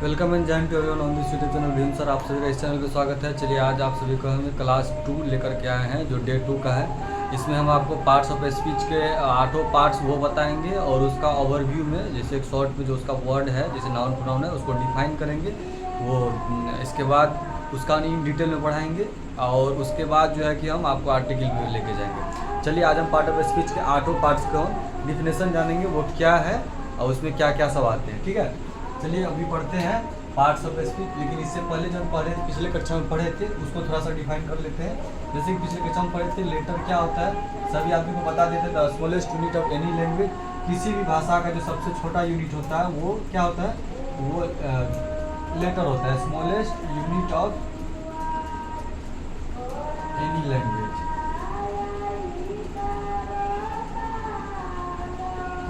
Welcome and join to everyone on this YouTube channel Bhim sir. आप सभी का इस चैनल पे स्वागत है। चलिए आज आप सभी को हम क्लास 2 लेकर के आए हैं जो डे 2 का है। इसमें हम आपको पार्ट्स ऑफ स्पीच के 8 पार्ट्स वो बताएंगे और उसका ओवरव्यू में जैसे एक शॉर्ट में जो उसका वर्ड है जैसे नाउन प्रोनाउन है उसको डिफाइन करेंगे वो। इसके बाद उसका इन डिटेल में पढ़ाएंगे और उसके बाद जो है कि हम आपको आर्टिकल में लेके जाएंगे। चलिए आज हम पार्ट ऑफ स्पीच के 8 पार्ट्स का डिफिनेशन जानेंगे वो क्या है और उसमें क्या क्या सब आते हैं। ठीक है, चलिए अभी पढ़ते हैं पार्ट्स ऑफ स्पीच। लेकिन इससे पहले जब पढ़े थे पिछले कक्षा में पढ़े थे उसको थोड़ा सा डिफाइन कर लेते हैं। जैसे कि पिछले कक्षा में पढ़े थे लेटर क्या होता है, सभी आदमी को बता देते the smallest unit of any language. किसी भी भाषा का जो सबसे छोटा यूनिट होता है वो क्या होता है, वो लेटर होता है। Smallest unit of any language,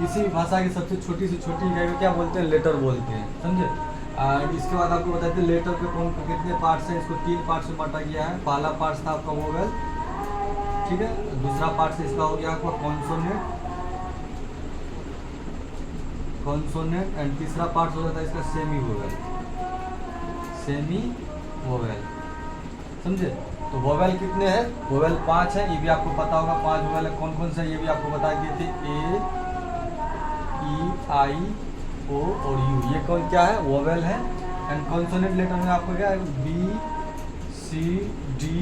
किसी भी भाषा की सबसे छोटी से छोटी इकाई को क्या बोलते हैं, लेटर बोलते हैं। समझे। इसके बाद आपको बताते हैं लेटर के कौन कितने पार्ट्स हैं। इसको 3 पार्ट्स में बांटा गया है। पहला पार्ट था आपका वोवेल, ठीक है। दूसरा पार्ट से इसका हो गया आपका कॉन्सोनेंट एंड तीसरा पार्ट हो जाता है इसका सेमी वोवेल। समझे। तो वोवेल कितने हैं, वोवेल 5 है, ये भी आपको पता होगा। 5 वोवेल है, कौन कौन से ये भी आपको बता दिए थे, ए ई आई ओ और यू। ये कौन क्या है, वोवेल है। एंड कॉन्सोनेंट लेटर में आपको क्या है, बी सी डी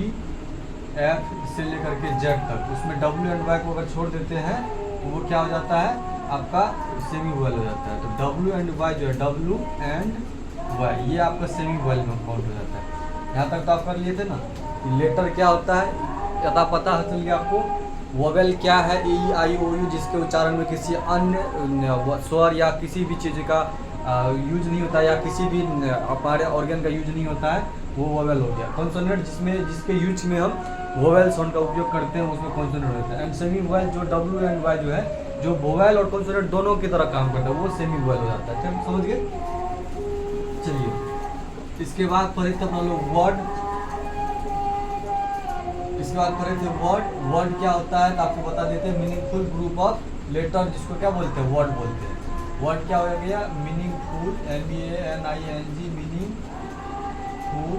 एफ से लेकर के जेड तक। उसमें डब्ल्यू एंड वाई को अगर छोड़ देते हैं तो वो क्या हो जाता है, आपका सेमी वोवेल हो जाता है। तो डब्ल्यू एंड वाई जो है, डब्ल्यू एंड वाई, ये आपका सेमी वोवेल में काउंट हो जाता है। यहाँ तक तो आप कर लिए थे ना कि लेटर क्या होता है, यथा पता चल गया आपको। वोवेल क्या है, ए आई ओ यू, जिसके उच्चारण में किसी अन्य स्वर या किसी भी चीज़ का यूज नहीं होता या किसी भी हमारे ऑर्गन का यूज नहीं होता है, वो वोवेल हो गया। कॉन्सोनेंट जिसके यूज में हम वोवेल साउंड का उपयोग करते हैं उसमें कॉन्सोनेंट होता है। एंड सेमी वोवेल जो डब्ल्यू एंड वाई जो है, जो वोवेल और कॉन्सोनेंट दोनों की तरह काम करता है, वो सेमी वोवेल हो जाता है। ठीक, समझ गए। चलिए इसके बाद पढ़े थे अपना लोग वर्ड। इसके बाद पढ़े थे वर्ड क्या होता है तो आपको बता देते हैं मीनिंगफुल ग्रुप ऑफ लेटर, जिसको क्या बोलते हैं, वर्ड बोलते हैं। वर्ड क्या हो गया, meaningful, MANING, meaningful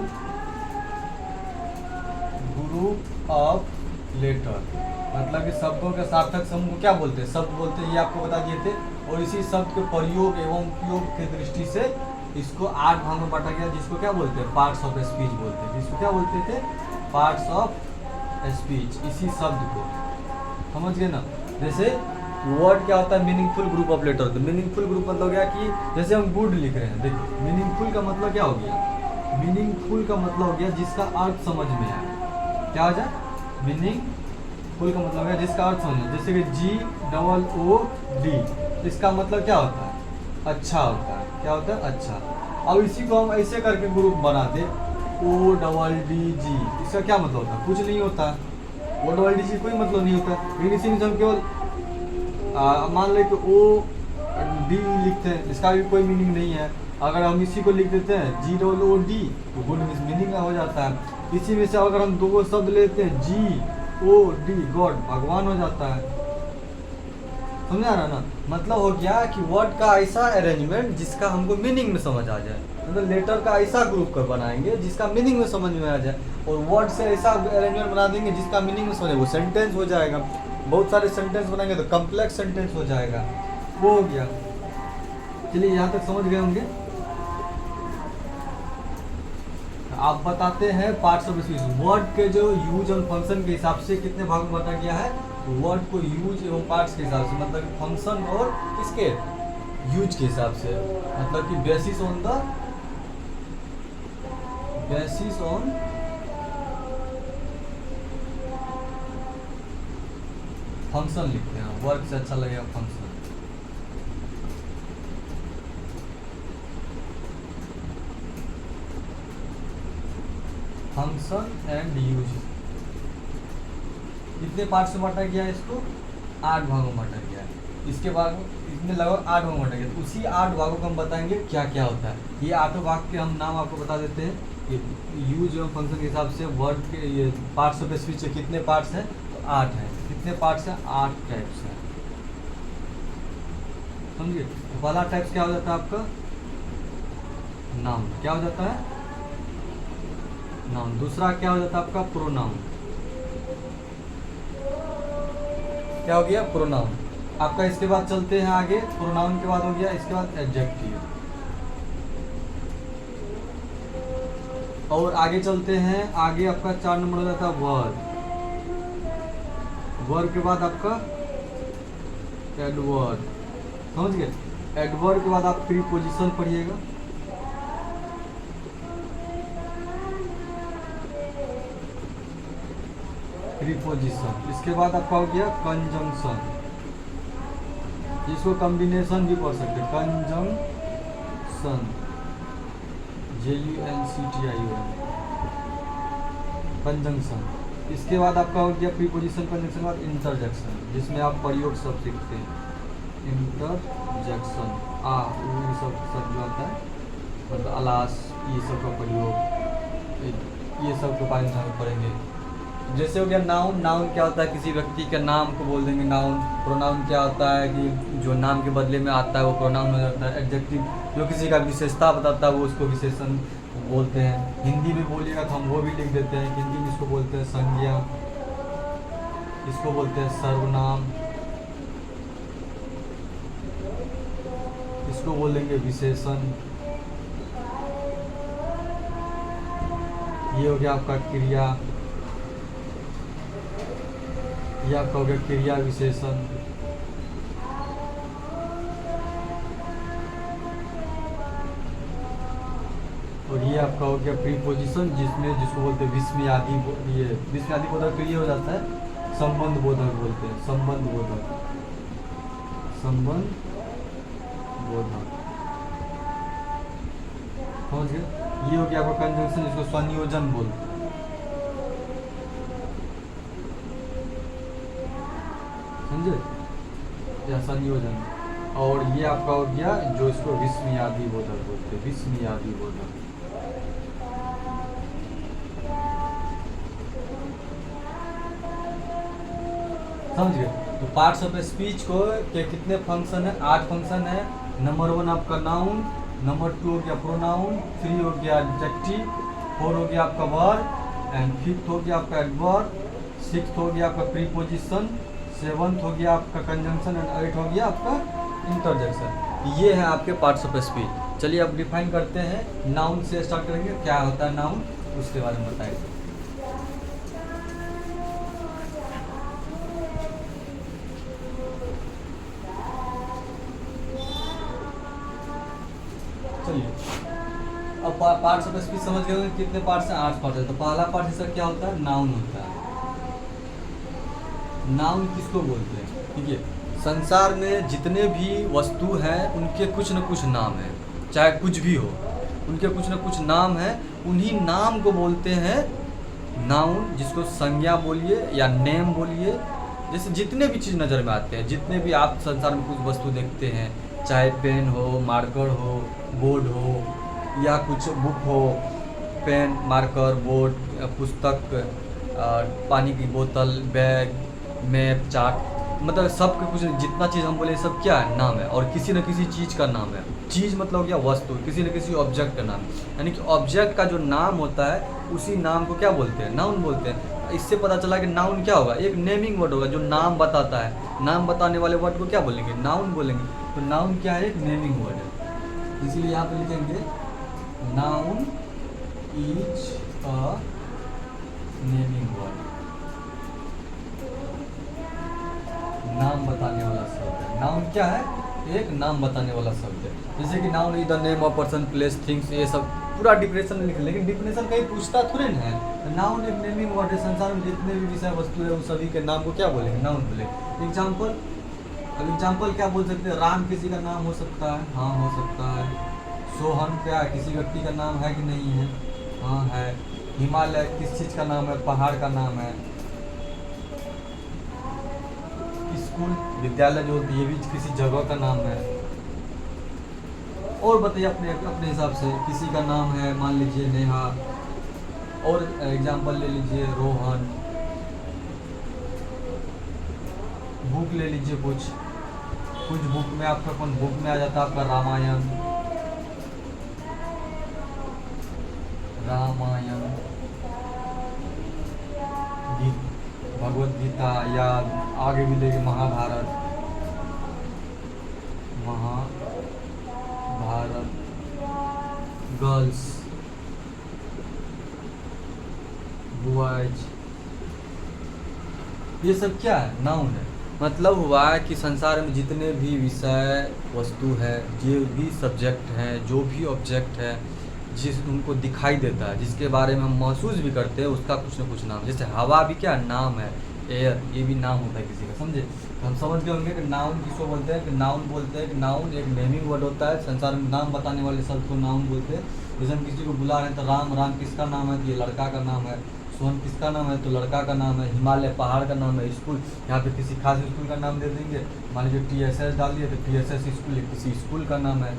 group of letter, मतलब कि शब्दों के सार्थक समूह को क्या बोलते हैं, शब्द बोलते हैं। ये आपको बता दिए थे। और इसी शब्द के प्रयोग एवं उपयोग की दृष्टि से इसको 8 भाग में बांटा गया, जिसको क्या बोलते हैं, पार्ट्स ऑफ स्पीच बोलते हैं। जिसको क्या बोलते थे, पार्ट्स ऑफ स्पीच। इसी शब्द को समझ गए ना। जैसे वर्ड क्या होता है, मीनिंगफुल ग्रुप ऑफ लेटर। तो मीनिंगफुल ग्रुप मतलब क्या कि जैसे हम गुड लिख रहे हैं, देखो मीनिंगफुल का मतलब क्या हो गया, मीनिंगफुल का मतलब हो गया जिसका अर्थ समझ में आए। क्या हो जाए, मीनिंगफुल का मतलब है जिसका अर्थ समझ में। जैसे कि GOOD, इसका मतलब क्या होता है, अच्छा होता है। क्या होता है, अच्छा। अब इसी को हम ऐसे करके ग्रुप बना दे, ODDG, इसका क्या मतलब होता है, कुछ नहीं होता। ODDG कोई मतलब नहीं होता। लेकिन इसी में हम केवल मान लें कि OD लिखते हैं, इसका भी कोई मीनिंग नहीं है। अगर हम इसी को लिख देते हैं GOOD तो गुड मीनिंग हो जाता है। इसी में से अगर हम 2 शब्द लेते हैं GOD, गॉड, भगवान हो जाता है। समझा रहा ना। मतलब हो गया कि वर्ड का ऐसा अरेंजमेंट जिसका हमको मीनिंग में समझ आ जाए। मतलब लेटर का ऐसा ग्रुप कर बनाएंगे जिसका मीनिंग में समझ में आ जाए, और वर्ड से ऐसा अरेंजमेंट बना देंगे जिसका मीनिंग में समझ, वो सेंटेंस हो जाएगा। बहुत सारे सेंटेंस बनाएंगे तो कॉम्प्लेक्स सेंटेंस हो जाएगा, वो हो गया। चलिए यहाँ तक समझ गए होंगे। आप बताते हैं पार्ट्स ऑफ स्पीच। वर्ड के जो यूज और फंक्शन के हिसाब से कितने भाग में बांटा गया है, वर्ड को यूज एवं पार्ट्स के हिसाब से, मतलब फंक्शन और किसके यूज के हिसाब से, मतलब कि बेसिस ऑन फंक्शन लिखते हैं। वर्ड से अच्छा लगेगा फंक्शन। Function and use. कितने पार्ट से बांटा गया है इसको, 8 भागों में बांटा गया है। इसके बाद इसमें लगभग 8 भागों में बांटा गया। तो उसी 8 भागों को हम बताएंगे क्या क्या होता है। ये 8 भाग के हम नाम आपको बता देते हैं। यूज एवं फंक्शन के हिसाब से वर्ड के ये पार्ट्स ऑफ स्पीच के कितने पार्ट्स हैं, तो 8 हैं। कितने पार्ट्स हैं, 8 टाइप्स हैं। समझिए। तो पहला टाइप्स क्या हो जाता है आपका, नाउन क्या हो जाता है, नाउन। दूसरा क्या हो जाता है आपका प्रोनाउन, क्या हो गया प्रोनाउन आपका। इसके बाद चलते हैं आगे, प्रोनाउन के बाद हो गया इसके बाद एडजेक्टिव, और आगे चलते हैं, आगे आपका 4 नंबर हो जाता है वर्ब। वर्ब के बाद आपका एडवर्ब, समझ गए। एडवर्ब के बाद आप प्रीपोजिशन पढ़िएगा, प्रीपोजिशन। इसके बाद आपका हो गया कंजंक्शन, जिसको कॉम्बिनेशन भी पढ़ सकते हैं, कंजंक्शन, JUNCTION, कंजंक्शन। इसके बाद आपका हो गया प्रीपोजिशन कंजंक्शन के बाद इंटरजेक्शन, जिसमें आप प्रयोग सब सीखते हैं, इंटरजेक्शन ये सब जो आता है, मतलब अलास, ये सब का प्रयोग, ये सब के बारे में हम पढ़ेंगे। जैसे हो गया नाउन, नाउन क्या होता है, किसी व्यक्ति के नाम को बोल देंगे नाउन। प्रोनाउन क्या होता है कि जो नाम के बदले में आता है वो प्रोनाउन हो जाता है। एडजेक्टिव जो किसी का विशेषता बताता है वो उसको विशेषण बोलते हैं। हिंदी में बोलिएगा तो हम वो भी लिख देते हैं, हिंदी में इसको बोलते हैं संज्ञा, इसको बोलते हैं सर्वनाम, इसको बोलेंगे विशेषण। ये हो गया आपका क्रिया, ये आपका हो गया क्रिया विशेषण। और ये आपका हो गया प्रीपोजिशन, जिसको बोलते हैं विस्मयादि, ये विस्मयादि बोधक तो ये हो जाता है संबंध बोधक बोलते हैं, संबंध बोधक, संबंध बोधक, समझ गए। ये हो गया आपका कंजंक्शन, जिसको संयोजन बोलते हैं, समझे, या संयोजन। और ये आपका हो गया जो इसको विस्मयादि बोधक बोलते हैं, विस्मयादि बोधक। समझ गए। तो पार्ट्स ऑफ स्पीच को के कितने फंक्शन है, 8 फंक्शन है। नंबर 1 आपका नाउन, नंबर 2 हो गया प्रोनाउन, 3 हो गया एडजेक्टिव, 4 हो गया आपका वर्ब, एंड 5th हो गया आपका एडवर्ब, 6th हो गया आपका प्रीपोजिशन, 7th हो गया आपका कंजंक्शन, एंड 8th हो गया आपका इंटरजेक्शन। ये है आपके पार्ट्स ऑफ स्पीच। चलिए अब डिफाइन करते हैं, नाउन से स्टार्ट करेंगे, क्या होता है नाउन उसके बारे में बताएंगे। अब पार्ट्स ऑफ स्पीच समझ गए कितने पार्ट्स हैं, 8 पार्ट है। तो पहला पार्ट इसका क्या होता है, नाउन होता है। नाउन किसको बोलते हैं, ठीक है। संसार में जितने भी वस्तु हैं उनके कुछ न कुछ नाम है, चाहे कुछ भी हो, उनके कुछ न कुछ नाम है। उन्हीं नाम को बोलते हैं नाउन, जिसको संज्ञा बोलिए या नेम बोलिए। जैसे जितने भी चीज़ नज़र में आते हैं, जितने भी आप संसार में कुछ वस्तु देखते हैं, चाहे पेन हो, मार्कर हो, बोर्ड हो, या कुछ बुक हो, पेन, मार्कर, बोर्ड, पुस्तक, पानी की बोतल, बैग, मैप, चार्ट, मतलब सब के कुछ जितना चीज़ हम बोले सब क्या है, नाम है। और किसी न किसी चीज़ का नाम है। चीज़ मतलब हो गया वस्तु, किसी न किसी ऑब्जेक्ट का नाम, यानी कि ऑब्जेक्ट का जो नाम होता है उसी नाम को क्या बोलते हैं, नाउन बोलते हैं। इससे पता चला कि नाउन क्या होगा, एक नेमिंग वर्ड होगा जो नाम बताता है। नाम बताने वाले वर्ड को क्या बोलेंगे, नाउन बोलेंगे। तो नाउन क्या है, एक नेमिंग वर्ड है। इसीलिए यहाँ पे लिखेंगे noun is a naming word, नाम बताने वाला शब्द है। नाउन क्या है, एक नाम बताने वाला शब्द है। जैसे कि noun is the name of person, place, things, ये सब पूरा डिफिनेशन में लिखे, लेकिन डिफिनेशन कहीं पूछता थोड़े ना है। नाउन एक नेमिंग वर्ड है। संसार में जितने भी विषय वस्तु है उन सभी के नाम को क्या बोलेंगे, नाउन बोलेंगे। एग्जाम्पल, अब एग्जाम्पल क्या बोल सकते हैं, राम किसी का नाम हो सकता है, हाँ हो सकता है। सोहन क्या किसी व्यक्ति का नाम है कि नहीं है, हाँ है। हिमालय किस चीज़ का नाम है, पहाड़ का नाम है। स्कूल, विद्यालय जो होती है ये भी किसी जगह का नाम है। और बताइए अपने अपने हिसाब से, किसी का नाम है मान लीजिए नेहा, और एग्जाम्पल ले लीजिए रोहन। बुक ले लीजिए, कुछ बुक में आपका कौन बुक में आ जाता है आपका रामायण, रामायण, भगवत गीता, या आगे भी लेके महाभारत, गर्ल्स, बॉयज, ये सब क्या है? नाउन है। मतलब हुआ कि संसार में जितने भी विषय वस्तु है, जो भी सब्जेक्ट हैं, जो भी ऑब्जेक्ट है, जिस उनको दिखाई देता है, जिसके बारे में हम महसूस भी करते हैं, उसका कुछ न कुछ नाम। जैसे हवा भी क्या नाम है, एयर, ये भी नाम होता है किसी का, समझे? हम समझ गए होंगे कि नाउन किसको बोलते हैं, कि नाउन बोलते हैं कि नाउन एक नेमिंग वर्ड होता है, संसार में नाम बताने वाले शब्द को नाउन बोलते हैं। जैसे हम किसी को बुला रहे हैं तो राम, राम किसका नाम है? तो ये लड़का का नाम है। सोहन किसका नाम है? तो लड़का का नाम है। हिमालय पहाड़ का नाम है। स्कूल, यहाँ पे किसी खास स्कूल का नाम दे देंगे, मान लीजिए TSS डाल दिए तो TSS स्कूल किसी स्कूल का नाम है।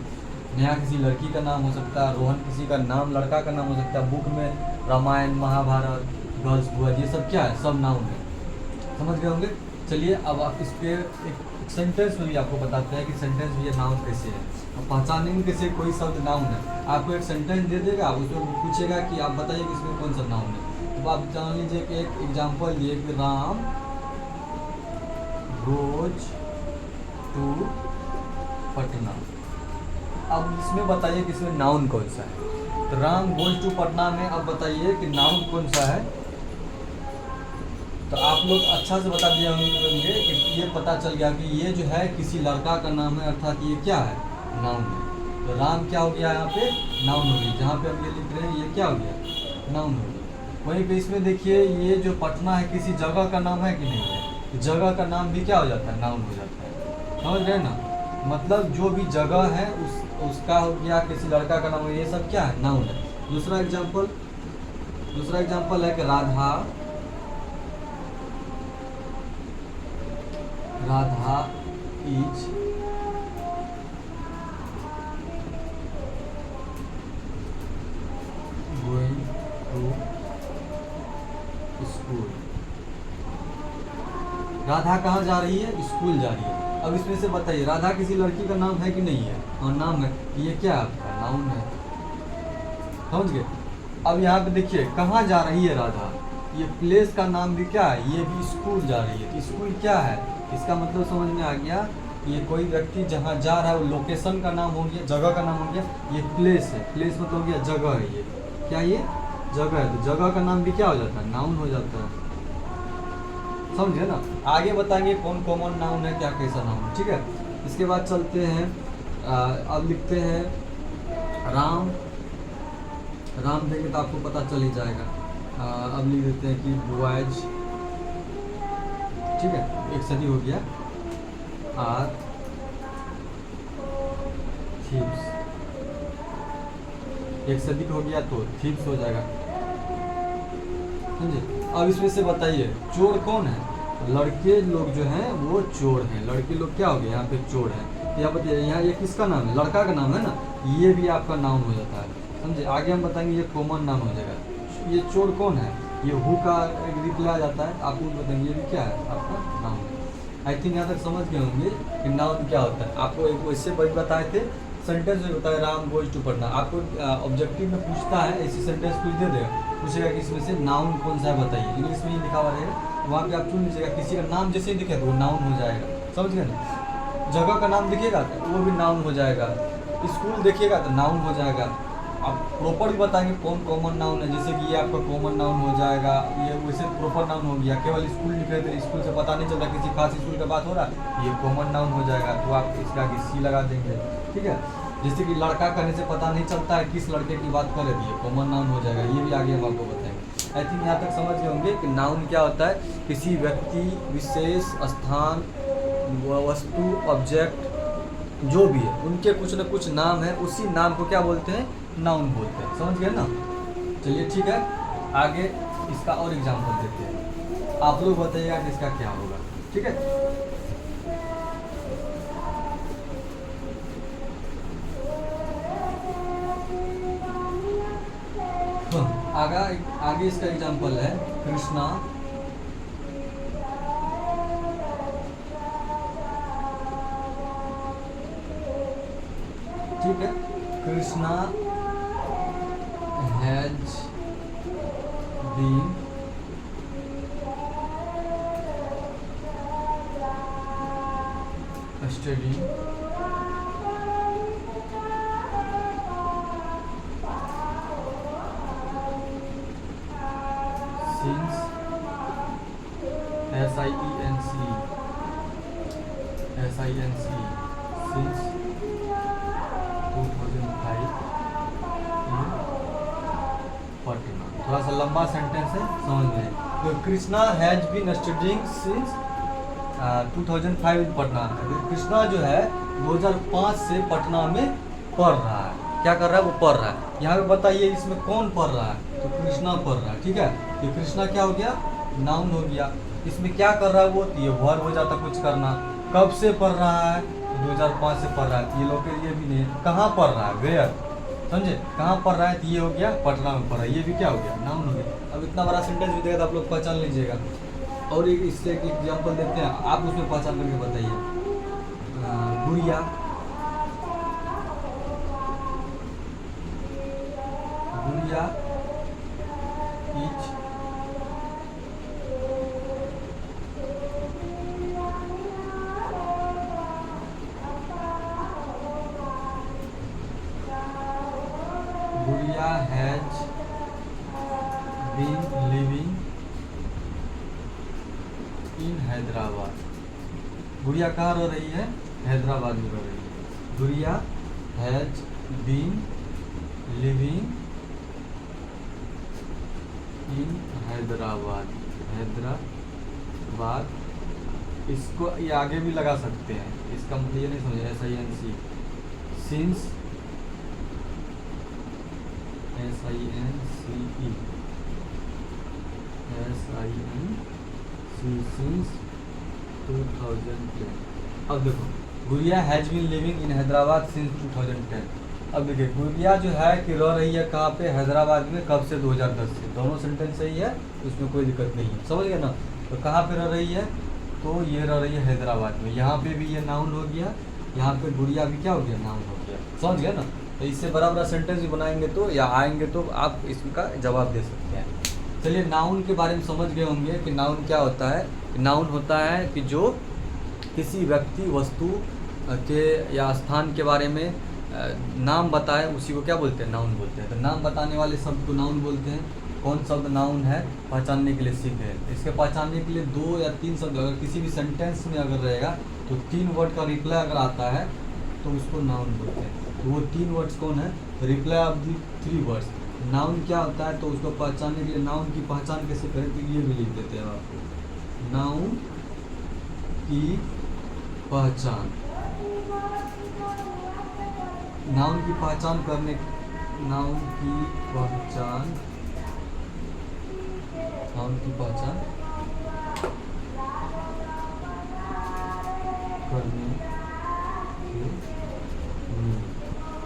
नेहा किसी लड़की का नाम हो सकता है, रोहन किसी का नाम लड़का का नाम हो सकता है। बुक में रामायण, महाभारत, गर्ल्स, बॉयज, ये सब क्या है? सब नाउन है। समझ गए होंगे? चलिए अब आप इस पे एक सेंटेंस में भी आपको बताते हैं कि सेंटेंस में ये नाउन कैसे है, अब पहचानेंगे कैसे कोई शब्द नाउन है। आपको एक सेंटेंस दे देगा, उसमें पूछेगा कि आप बताइए कि इसमें कौन सा नाउन है। तो आप जान लीजिए कि एक एग्जांपल दिए कि राम गोज टू पटना। अब इसमें बताइए कि इसमें नाउन कौन सा है। तो राम गोज टू पटना में अब बताइए कि नाउन कौन सा है। तो आप लोग अच्छा से बता दिए होंगे कि ये पता चल गया कि ये जो है किसी लड़का का नाम है, अर्थात ये क्या है? नाउन है। तो राम क्या हो गया यहाँ पे? नाउन हो गई। जहाँ पे हम ये लिख रहे हैं ये क्या हो गया? नाउन हो गया। वहीं पे इसमें देखिए ये जो पटना है किसी जगह का नाम है कि नहीं है? तो जगह का नाम भी क्या हो जाता है? नाउन हो जाता है। समझ गए ना? मतलब जो भी जगह है उसका हो गया किसी लड़का का नाम है, ये सब क्या है? नाउन है। दूसरा एग्जाम्पल है कि Radha is going to school. Radha कहाँ जा रही है? स्कूल जा रही है। अब इसमें से बताइए राधा किसी लड़की का नाम है कि नहीं है? और नाम है। ये क्या है आपका? नाउन है। समझ गए? अब यहाँ पे देखिए कहाँ जा रही है राधा, ये प्लेस का नाम भी क्या है? ये भी स्कूल जा रही है। स्कूल क्या है? इसका मतलब समझ में आ गया, ये कोई व्यक्ति जहाँ जा रहा है वो लोकेशन का नाम हो गया, जगह का नाम हो गया। ये प्लेस है, प्लेस मतलब हो गया जगह है। ये क्या? ये जगह है। तो जगह का नाम भी क्या हो जाता है? नाउन हो जाता है। समझे ना? आगे बताएंगे कौन कॉमन नाउन है, क्या कैसा नाउन। ठीक है, इसके बाद चलते हैं। अब लिखते हैं राम देंगे तो आपको पता चल ही जाएगा। अब लिख देते हैं कि बॉयज। ठीक है, एक सदी हो गया। आर थीव्स, एक सदी हो गया तो थीव्स हो जाएगा। समझे? अब इसमें से बताइए चोर कौन है? लड़के लोग जो हैं वो चोर हैं। लड़के लोग क्या हो गए? यहाँ पे चोर हैं। यहाँ बताइए, यहाँ ये किसका नाम है? लड़का का नाम है ना, ये भी आपका नाउन हो जाता है। समझे? आगे हम बताएंगे ये कॉमन नाउन हो जाएगा। ये चोर कौन है? ये हु का रिप्लाई आता है, आपको बताएंगे ये भी क्या है? आपका नाउन है। आई थिंक यहाँ तक समझ गए होंगे कि नाउन क्या होता है। आपको एक वैसे बड़ी बताए थे, सेंटेंस में बताया राम गोज टू पटना। आपको ऑब्जेक्टिव में पूछता है, ऐसी सेंटेंस कुछ दे देगा, पूछेगा कि इसमें से नाउन कौन सा है बताइए। इंग्लिश में ही लिखा हुआ रहेगा, वहाँ पे आप चुन लीजिएगा। किसी का नाम जैसे ही दिखे तो वो नाउन हो जाएगा। समझ गए ना? जगह का नाम दिखेगा तो वो भी नाउन हो जाएगा। स्कूल देखिएगा तो नाउन हो जाएगा। आप प्रॉपर भी बताएंगे कौन कॉमन नाउन है, जैसे कि ये आपका कॉमन नाउन हो जाएगा। ये वैसे प्रॉपर नाउन हो गया। केवल स्कूल लिखे थे, स्कूल से पता नहीं चलता किसी खास स्कूल का बात हो रहा है, ये कॉमन नाउन हो जाएगा। तो आप इसका सी लगा देंगे। ठीक है, जैसे कि लड़का कहने से पता नहीं चलता है किस लड़के की बात कर रही है, कॉमन नाउन हो जाएगा। ये भी आगे हम आपको बताएंगे। आई थिंक यहाँ तक समझ गए होंगे कि नाउन क्या होता है। किसी व्यक्ति, विशेष, स्थान, वस्तु, ऑब्जेक्ट जो भी है उनके कुछ न कुछ नाम है, उसी नाम को क्या बोलते हैं? नाउन बोलते हैं। समझ गए ना? चलिए ठीक है, आगे इसका और एग्जांपल देते हैं। आप लोग बताइएगा कि इसका क्या होगा। ठीक है, आगे इसका एग्जांपल है कृष्णा ठीक है, Krishna has been studying since SINC since 2005 in Patna. थोड़ा सा लंबा सेंटेंस है, समझ में। तो Krishna has been studying since 2005 in Patna. Krishna जो है 2005 से पटना में पढ़ रहा है। क्या कर रहा है? वो पढ़ रहा है। यहाँ पे बताइए इसमें कौन पढ़ रहा है? तो कृष्णा पढ़ रहा है, ठीक है। ये कृष्णा क्या हो गया? नाउन हो गया। इसमें क्या कर रहा है वो? ये वर्ब हो जाता कुछ करना। कब से पढ़ रहा है? तो 2005 से पढ़ रहा है। ये लोग के लिए भी नहीं। कहाँ पढ़ रहा है? वेयर, समझे? कहाँ पढ़ रहा है? तो ये हो गया पटना में पढ़ रहा है। ये भी क्या हो गया? नाउन हो गया। अब इतना बड़ा सेंटेंस भी देगा तो आप लोग पहचान लीजिएगा। और एक इससे एक एग्जाम्पल देते हैं, आप उसमें पहचान करके बताइए। गुड़िया, Gudiya is Gudiya has been living in Hyderabad. Gudiya कहाँ रह रही है? हैदराबाद में रह रही है। Gudiya has been living in Hyderabad. Hyderabad, इसको ये आगे भी लगा सकते हैं। इसका मतलब ये नहीं समझे। SINC since since 2010। अब देखो, Gudiya has been living in Hyderabad since 2010। अब देखिए गुड़िया जो है कि रह रही है कहाँ पे? हैदराबाद में। कब से? 2010 से। दोनों सेंटेंस सही है, उसमें कोई दिक्कत नहीं है, समझ गए ना। तो कहाँ पे रह रही है? तो ये रह रही है हैदराबाद में। यहाँ पे भी ये नाउन हो गया, यहाँ पे गुड़िया भी क्या हो गया? नाउन हो गया, समझ गए ना। तो इससे बड़ा बड़ा सेंटेंस भी बनाएंगे तो या आएंगे तो आप इसका जवाब दे सकते हैं। चलिए नाउन के बारे में समझ गए होंगे कि नाउन क्या होता है। नाउन होता है कि जो किसी व्यक्ति, वस्तु के या स्थान के बारे में नाम बताए, उसी को क्या बोलते हैं? नाउन बोलते हैं। तो नाम बताने वाले शब्द को नाउन बोलते हैं। कौन शब्द नाउन है? पहचानने के लिए सीखे हैं। इसके पहचानने के लिए 2 या 3 शब्द, अगर किसी भी सेंटेंस में अगर रहेगा तो 3 वर्ड का रिप्लाई अगर आता है तो उसको नाउन बोलते हैं। तो वो 3 वर्ड्स कौन है? Reply of the 3 words. Noun क्या होता है? तो उसको पहचानने के लिए नाउन की पहचान कैसे करें? तो ये भी लिख देते हैं आपको। नाउन की पहचान। नाउन की पहचान करने, नाउन की पहचान, नाउन की पहचान करने के नियम।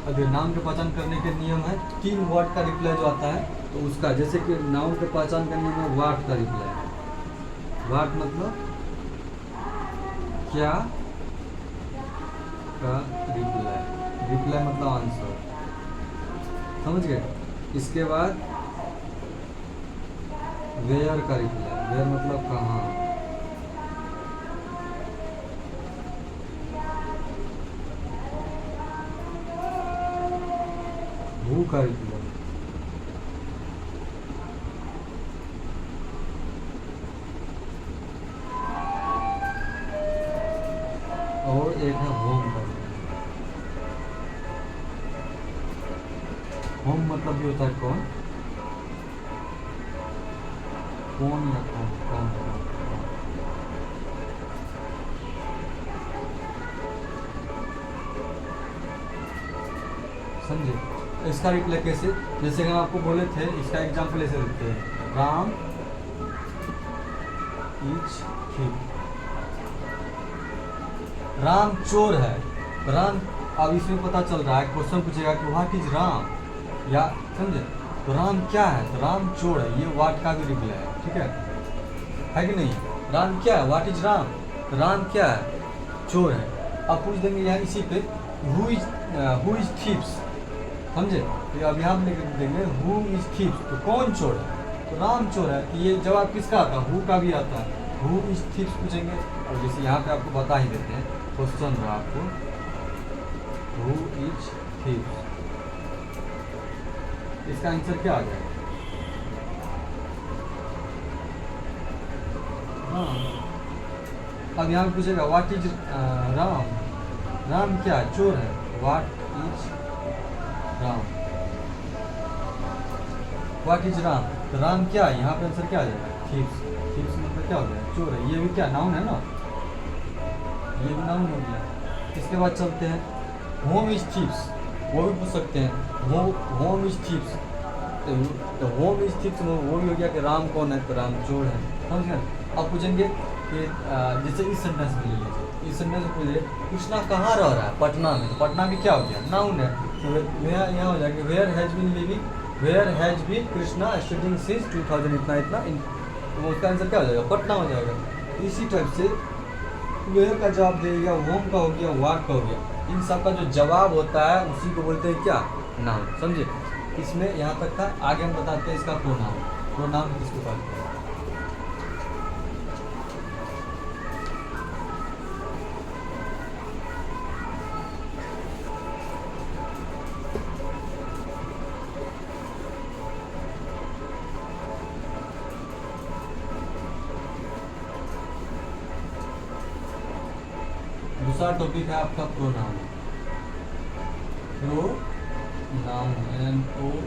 अगर नाउन की पहचान करने के नियम है 3 वर्ड का रिप्लाई जो आता है तो उसका, जैसे कि नाउन की पहचान करने में व्हाट का रिप्लाई है। व्हाट मतलब क्या का रिप्लाई। रिप्लाई मतलब आंसर, समझ गए। इसके बाद वेयर का रिप्लाई। वेयर मतलब कहाँ। हु का रिप्लाई। और एक है होम का। होम मतलब भी होता है कौन, कौन या कौन, कौन, कौन। समझे। इसका रिप्लाई कैसे? जैसे हम आपको बोले थे, इसका एग्जाम्पल ऐसे देते हैं। Ram is thing. राम चोर है। राम, अब इसमें पता चल रहा है, क्वेश्चन पूछेगा कि व्हाट इज राम, या समझे। तो राम क्या है? तो राम चोर है। ये व्हाट का भी रिप्लाई है, ठीक है कि नहीं। राम क्या है? What is Ram. तो राम क्या है? चोर है। अब पूछ देंगे यहाँ इसी पे हु इज थीव्स। समझे। तो अब यहाँ लिख देंगे हु इज थीव्स, तो कौन चोर है, तो राम चोर है। तो ये जवाब किसका आता है, हु का भी आता है, हु इज थीव्स पूछेंगे। और जैसे यहाँ पे आपको बता ही देते हैं, क्वेश्चन रहा आपको हु इज थीव्स, इसका आंसर क्या आ जाएगा, हाँ। अब यहाँ पूछेगा व्हाट इज राम, राम क्या है, चोर है, what is Ram, what is Ram, तो राम क्या है, यहाँ पे आंसर क्या आ जाएगा, थीव्स, थीव्स मतलब क्या हो गया, चोर है। ये भी क्या नाउन है ना, ये भी नाउन हो गया। इसके बाद चलते हैं होम इज थीव्स, वो भी पूछ सकते हैं होम इज थीव्स, तो होम इज थीव्स वो भी हो गया कि राम कौन है, तो राम चोर है, समझ गए। अब पूछेंगे कि जैसे इस सेंटेंस में ले लीजिए, इस सेंटेंस में पूछिए कृष्णा कहाँ रह रहा है, पटना में, तो पटना भी क्या हो गया, नाउन है। तो यहाँ हो जाएगा where has been living, where has been Krishna studying since 2000 इतना इतना तो उसका आंसर क्या हो जाएगा, पटना हो जाएगा। इसी टाइप से वेयर का जवाब दे गया, होम का हो गया, वाट का हो गया, इन सब का जो जवाब होता है उसी को बोलते हैं क्या, नाउन, समझे। इसमें यहाँ तक था, आगे हम बताते हैं इसका प्रोनाउन, प्रोनाउन किसको कहते हैं। दूसरा टॉपिक है आपका प्रोनाउन, प्रोनाउन NOUN,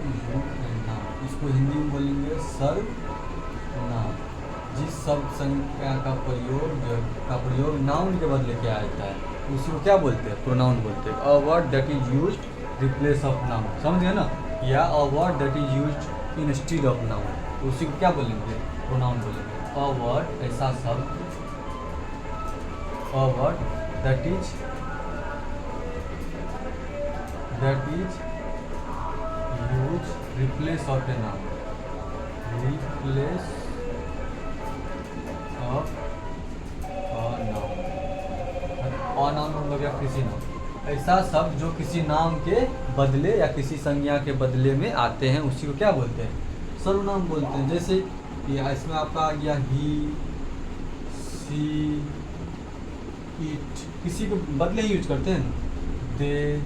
इसको हिंदी में बोलेंगे सर्वनाम, जिस शब्द संख्या का प्रयोग नाउन के बदले किया जाता है उसी को क्या बोलते हैं, प्रोनाउन बोलते हैं। A word that is used replace of noun, समझ गए ना, या a word that is used instead of noun, उसी को क्या बोलेंगे, प्रोनाउन बोलेंगे। अ वर्ड ऐसा शब्द, a word that is used replace of a noun, replace of a noun, अनाउन हो गया किसी नाम, ऐसा शब्द जो किसी नाम के बदले या किसी संज्ञा के बदले में आते हैं उसी को क्या बोलते हैं, सर्वनाम बोलते हैं। जैसे इसमें आपका आ गया ही, सी, इट, किसी को बदले ही यूज करते हैं, दे,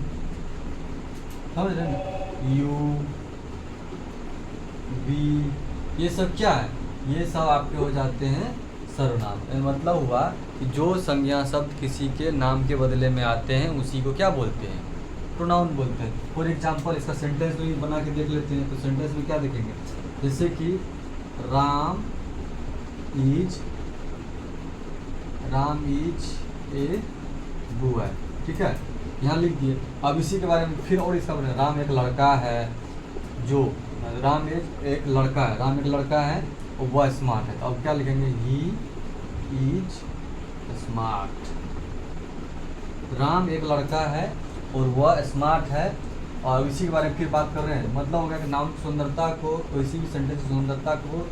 समझ रहे हैं, यू, बी, ये सब क्या है, ये सब आपके हो जाते हैं सर्वनाम। मतलब हुआ कि जो संज्ञा शब्द किसी के नाम के बदले में आते हैं उसी को क्या बोलते हैं, प्रोनाउन बोलते हैं। फॉर एग्जाम्पल इसका सेंटेंस भी बना के देख लेते हैं, तो सेंटेंस में क्या देखेंगे, जैसे कि राम इज ए बॉय, ठीक है, यहाँ लिख दिए। अब इसी के बारे में फिर और इसका बने, राम एक लड़का है, जो राम एक लड़का है, राम एक लड़का है और वह स्मार्ट है, तो अब क्या लिखेंगे, ही इज स्मार्ट। राम एक लड़का है और वह स्मार्ट है, और इसी के बारे में फिर बात कर रहे हैं। मतलब हो गया कि नाउन की सुंदरता को, किसी भी सेंटेंस की सुंदरता को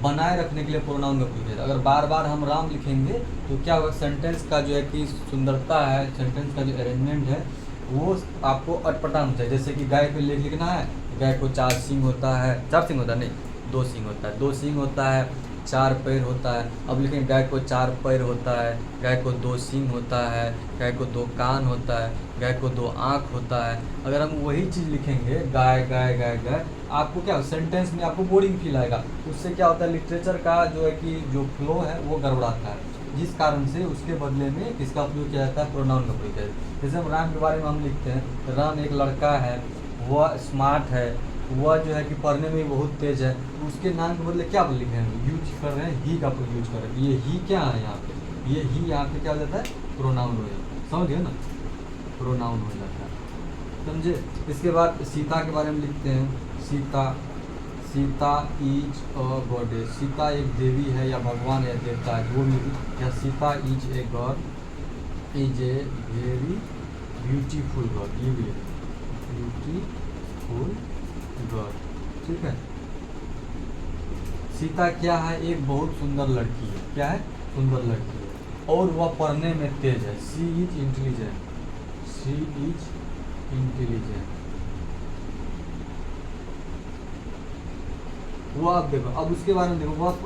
बनाए रखने के लिए प्रोनाउन का प्रयोग है। अगर बार बार हम राम लिखेंगे तो क्या होगा, सेंटेंस का जो है कि सुंदरता है, सेंटेंस का जो अरेंजमेंट है वो आपको अटपटा होना चाहिए। जैसे कि गाय पे लिखना है, गाय को 4 सींग होता है, 4 सींग होता है नहीं 2 सींग होता है, 2 सींग होता है, 4 पैर होता है। अब लिखेंगे गाय को 4 पैर होता है, गाय को 2 सींग होता है, गाय को 2 कान होता है, गाय को 2 आँख होता है। अगर हम वही चीज़ लिखेंगे गाय गाय गाय गाय, आपको क्या सेंटेंस में आपको बोरिंग फील आएगा। उससे क्या होता है, लिटरेचर का जो है कि जो फ्लो है वो गड़बड़ाता है, जिस कारण से उसके बदले में किसका प्रयोग किया जाता है, प्रोनाउन का प्रयोग किया जाता है। जैसे हम राम के बारे में हम लिखते हैं, राम एक लड़का है, वह स्मार्ट है, वह जो है कि पढ़ने में बहुत तेज है, तो उसके नाम के बदले क्या लिख रहे हैं, यूज कर रहे हैं ही का यूज कर रहे हैं। ये ही क्या है यहाँ पे, ये ही यहाँ पे क्या हो जाता है, प्रोनाउन हो जाता है, समझ गए ना, प्रोनाउन हो जाता है, समझे। इसके बाद सीता के बारे में लिखते हैं, Sita is a goddess, Sita एक देवी है या भगवान या देवता है, जो भी, या Sita is a god, is a very beautiful God, ये भी ब्यूटीफुल गॉड, ठीक है। सीता क्या है, एक बहुत सुंदर लड़की है, क्या है, सुंदर लड़की है, और वह पढ़ने में तेज है, she is intelligent, she is intelligent, वो आप देखो, अब उसके बारे में देखो, वो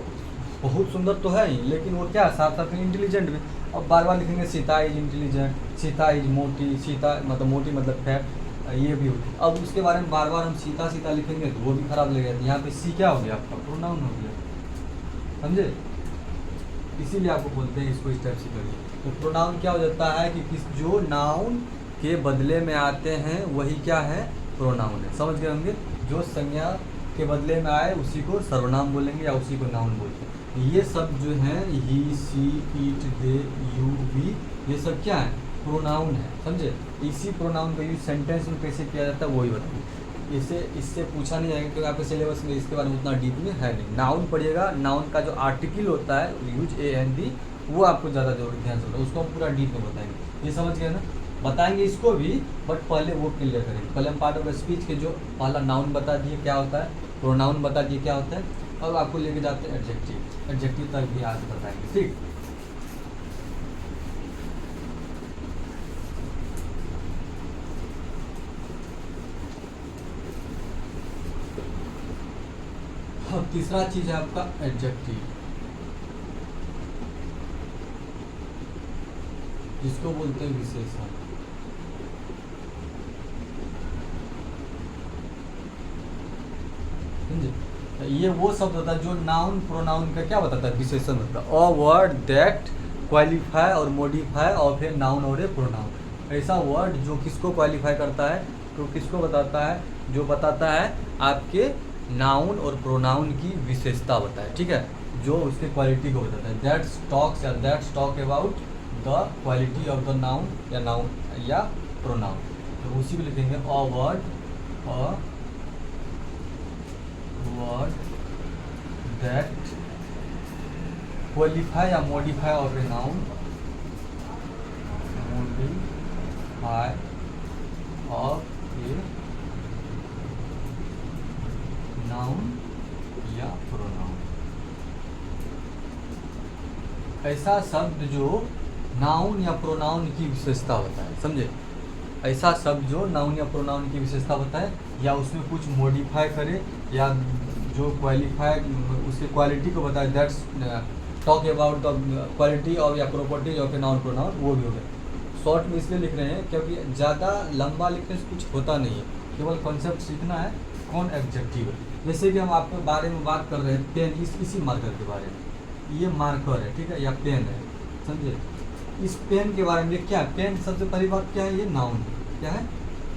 बहुत सुंदर तो है ही, लेकिन वो क्या साथ साथ में इंटेलिजेंट भी। अब बार बार लिखेंगे Sita is intelligent, Sita is मोटी, सीता मतलब मोटी मतलब फैट, ये भी होती। अब उसके बारे में बार बार हम सीता सीता लिखेंगे तो वो भी खराब लगेगा। यहाँ पे सी क्या हो गया आपका, प्रोनाउन हो गया, समझे? इसीलिए आपको बोलते हैं इसको इस टाइप से करिए। तो प्रोनाउन क्या हो जाता है कि किस जो नाउन के बदले में आते हैं वही क्या है, प्रोनाउन है। समझ गए होंगे? जो संज्ञा के बदले में आए उसी को सर्वनाम बोलेंगे या उसी को नाउन बोलते हैं। ये सब जो है ही, सी, इट, दे, यू, वी, ये सब क्या है, प्रोनाउन है, समझे? इसी प्रोनाउन का यूज सेंटेंस में कैसे किया जाता है वही बताइए। इससे पूछा नहीं जाएगा क्योंकि आपके सिलेबस में इसके बारे में उतना डीप में है नहीं। नाउन पढ़िएगा, नाउन का जो आर्टिकल होता है यूज ए एन डी, वो आपको ज़्यादा जरूर ध्यान से होता है, उसको हम पूरा डीप में बताएंगे। ये समझ गए ना? बताएंगे इसको भी, बट पहले वो क्लियर करेंगे। पहले हम पार्ट ऑफ स्पीच के जो पहला नाउन बता दिए क्या होता है, प्रोनाउन बता दिए क्या होता है, अब आपको लेके जाते हैं एडजेक्टिव। एडजेक्टिव तक भी आज बताएंगे, ठीक? अब तीसरा चीज है आपका एडजेक्टिव, जिसको बोलते हैं विशेषण। समझे? ये वो शब्द होता है जो नाउन प्रोनाउन का क्या बताता है, विशेषण होता है। अ वर्ड दैट क्वालिफाई और मॉडिफाई और फिर नाउन और ए प्रोनाउन। ऐसा वर्ड जो किसको क्वालिफाई करता है, तो किसको बताता है, जो बताता है आपके नाउन और प्रोनाउन की विशेषता बताए, ठीक है, जो उसके क्वालिटी को बताता है। दैट्स टॉक्स या that's talk about the quality of the noun या नाउन या प्रोनाउन। तो उसी को लिखेंगे अ वर्ड दैट क्वालिफाई या modify of a noun, modify of a noun या प्रोनाउन। ऐसा शब्द जो नाउन या प्रोनाउन की विशेषता होता है, समझे? ऐसा शब्द जो नाउन या प्रोनाउन की विशेषता बताए या उसमें कुछ मॉडिफाई करे या जो क्वालिफाई उसके क्वालिटी को बताए, that's talk about the quality of या properties of a noun pronoun, वो भी हो गया। शॉर्ट में इसलिए लिख रहे हैं क्योंकि ज़्यादा लंबा लिखने से कुछ होता नहीं है, केवल कॉन्सेप्ट सीखना है कौन एडजेक्टिव है। जैसे कि हम आपके बारे में बात कर रहे हैं पेन, इसी मार्कर के बारे में, ये मार्कर है, ठीक है, या पेन है, समझे? इस पेन के बारे में क्या, पेन सबसे पहली बात क्या है, ये नाउन है, क्या है,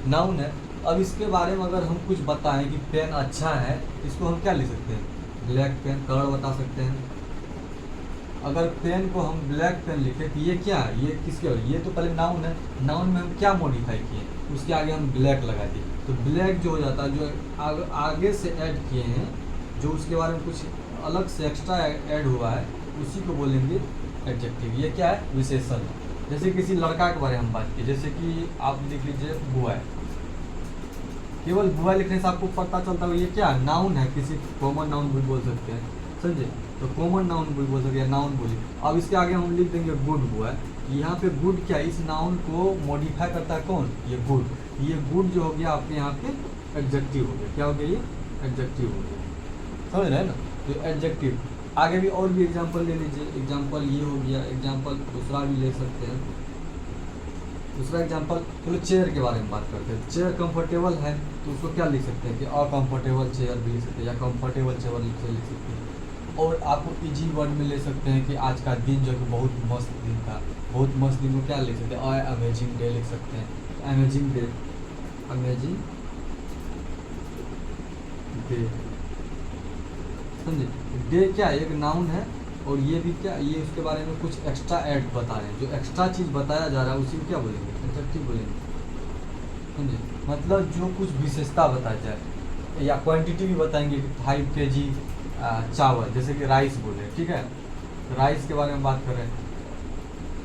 नाउन है। अब इसके बारे में अगर हम कुछ बताएं कि पेन अच्छा है, इसको हम क्या लिख सकते हैं, ब्लैक पेन, कलर बता सकते हैं। अगर पेन को हम ब्लैक पेन लिखे तो ये क्या है, ये किसके, ये तो पहले नाउन है, नाउन में हम क्या मॉडिफाई किए, उसके आगे हम ब्लैक लगा दिए, तो ब्लैक जो हो जाता है, जो आगे से ऐड किए हैं, जो उसके बारे में कुछ अलग से एक्स्ट्रा ऐड हुआ है, उसी को बोलेंगे एडजेक्टिव। ये क्या है, विशेषण। जैसे किसी लड़का के बारे में हम बात की, जैसे कि आप लिख लीजिए बॉय, केवल बॉय लिखने से आपको पता चलता है ये क्या नाउन है, किसी कॉमन नाउन भी बोल सकते हैं, समझे? तो कॉमन नाउन भी बोल सकते हैं, नाउन बोलिए। अब इसके आगे हम लिख देंगे गुड बॉय। यहाँ पे गुड क्या है, इस नाउन को मॉडिफाई करता है कौन, ये गुड। ये गुड जो हो गया आपके यहाँ पे एडजेक्टिव हो गया, क्या हो गया, ये एडजेक्टिव हो गया, समझ रहे हैं ना? तो एडजेक्टिव। आगे भी और भी एग्जांपल ले लीजिए, एग्जांपल ये हो गया, एग्जांपल दूसरा भी ले सकते हैं। दूसरा एग्जांपल, चलो चेयर के बारे में बात करते हैं। चेयर कंफर्टेबल है तो उसको क्या लिख सकते हैं कि अकम्फर्टेबल चेयर भी लिख सकते हैं, या कंफर्टेबल चेयर लिख सकते हैं। और आपको इजी वर्ड में ले सकते हैं कि आज का दिन जो कि बहुत मस्त दिन था, बहुत मस्त दिन को क्या लिख सकते हैं, अमेजिंग डे लिख सकते हैं, अमेजिंग डे, अमेजिंग डे, समझे? डे क्या है, एक नाउन है, और ये भी क्या, ये उसके बारे में कुछ एक्स्ट्रा ऐड बता रहे हैं, जो एक्स्ट्रा चीज़ बताया जा रहा है उसी को क्या बोलेंगे, एडजेक्टिव बोलेंगे, समझे? मतलब जो कुछ विशेषता बताया जाए, या क्वांटिटी भी बताएंगे कि 5 kg चावल, जैसे कि राइस बोले, ठीक है, राइस के बारे में बात कर रहे हैं,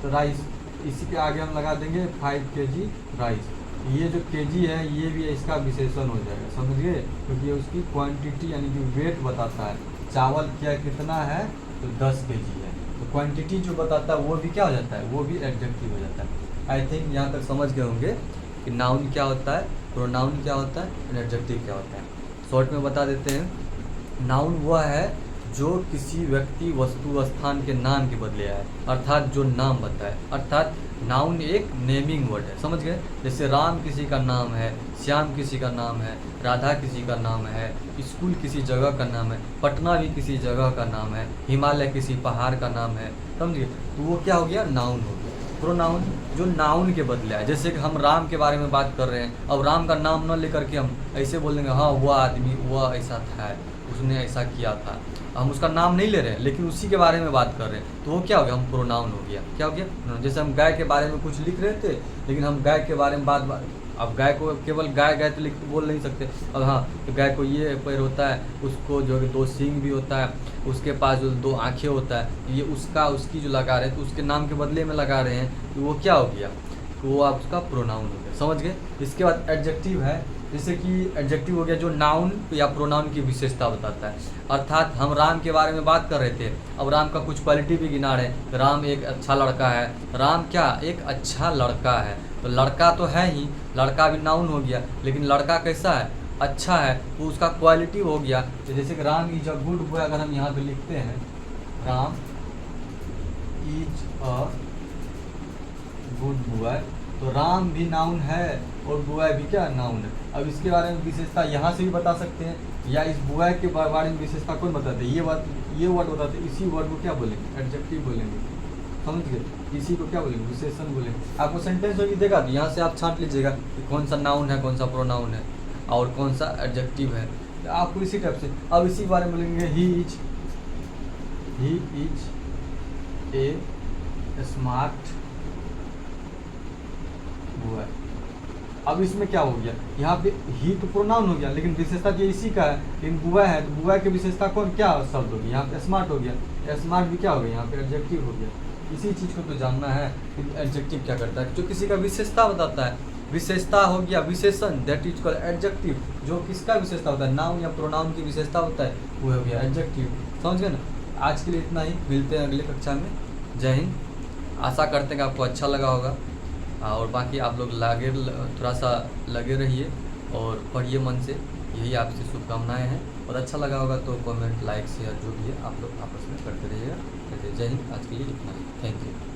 तो राइस, इसी के आगे हम लगा देंगे 5 kg राइस। ये जो केजी है ये भी इसका विशेषण हो जाएगा, समझ गए? क्योंकि उसकी क्वांटिटी यानी कि वेट बताता है, चावल क्या कितना है, तो 10 kg है, तो क्वांटिटी जो बताता है वो भी क्या हो जाता है, वो भी एडजेक्टिव हो जाता है। आई थिंक यहाँ तक समझ गए होंगे कि नाउन क्या होता है, प्रोनाउन क्या होता है, एडजेक्टिव क्या होता है। शॉर्ट में बता देते हैं नाउन वह है जो किसी व्यक्ति वस्तु स्थान के नाम के बदले आए, अर्थात जो नाम बताए। अर्थात नाउन एक नेमिंग वर्ड है, समझ गए। जैसे राम किसी का नाम है, श्याम किसी का नाम है, राधा किसी का नाम है, स्कूल किसी जगह का नाम है, पटना भी किसी जगह का नाम है, हिमालय किसी पहाड़ का नाम है, समझिए। तो वो क्या हो गया, नाउन हो गया। प्रोनाउन जो नाउन के बदले है, जैसे कि हम राम के बारे में बात कर रहे हैं, अब राम का नाम न लेकर के हम ऐसे बोल देंगे हाँ वह आदमी वह ऐसा था, उसने ऐसा किया था, हम उसका नाम नहीं ले रहे हैं लेकिन उसी के बारे में बात कर रहे हैं, तो वो क्या हो गया, हम प्रोनाउन हो गया। क्या हो गया, pronoun। जैसे हम गाय के बारे में कुछ लिख रहे थे लेकिन हम गाय के बारे में बात अब गाय को केवल गाय गाय तो लिख बोल नहीं सकते। अब हाँ, तो गाय को ये पैर होता है, उसको जो है 2 सींग भी होता है, उसके पास जो 2 आँखें होता है, ये उसका उसकी जो लगा रहे हैं तो उसके नाम के बदले में लगा रहे हैं, तो वो क्या हो गया, तो वो आप उसका प्रोनाउन हो गया, समझ गए। इसके बाद एडजेक्टिव है, जैसे कि एडजेक्टिव हो गया जो नाउन या प्रोनाउन की विशेषता बताता है। अर्थात हम राम के बारे में बात कर रहे थे, अब राम का कुछ क्वालिटी भी गिना रहे हैं, राम एक अच्छा लड़का है, राम क्या एक अच्छा लड़का है, तो लड़का तो है ही, लड़का भी नाउन हो गया, लेकिन लड़का कैसा है, अच्छा है, तो उसका क्वालिटी हो गया। तो जैसे कि Ram is a good boy, अगर हम यहाँ पे लिखते हैं Ram is a good boy, तो राम भी नाउन है और बॉय भी क्या नाउन है। अब इसके बारे में विशेषता यहाँ से भी बता सकते हैं, या इस बॉय के बारे में विशेषता कौन बताते हैं, ये वर्ड बताते हैं, इसी वर्ड को क्या बोलेंगे, एडजेक्टिव बोलेंगे, समझ गए। इसी को क्या बोलेंगे, विशेषण बोलेंगे। आपको सेंटेंस होगी देगा तो यहाँ से आप छांट लीजिएगा कि कौन सा नाउन है, कौन सा प्रोनाउन है और कौन सा एडजेक्टिव है, तो आपको इसी टाइप से। अब इसी बारे में बोलेंगे he is a smart boy. अब इसमें क्या हो गया, यहाँ पे ही तो प्रोनाउन हो गया लेकिन विशेषता जो इसी का है, लेकिन बुआ है तो बुआ की विशेषता कौन क्या शब्द होगी, यहाँ पे स्मार्ट हो गया, स्मार्ट भी क्या हो गया, यहाँ पे एडजेक्टिव हो गया। इसी चीज़ को तो जानना है कि एडजेक्टिव क्या करता है, जो किसी का विशेषता बताता है। विशेषता हो गया विशेषण, दैट इज कॉल्ड एडजेक्टिव। जो किसका विशेषता होता है, नाउन या प्रोनाउन की विशेषता होता है, वो हो गया एडजेक्टिव, समझ गए ना। आज के लिए इतना ही, मिलते हैं अगले कक्षा में। जय हिंद। आशा करते हैं कि आपको अच्छा लगा होगा, और बाकी आप लोग थोड़ा सा लगे रहिए और पढ़िए मन से, यही आपसे शुभकामनाएं हैं। और अच्छा लगा होगा तो कमेंट, लाइक, शेयर जो भी है आप लोग आपस में करते रहिएगा। जय हिंद। आज के लिए इतना ही, थैंक यू।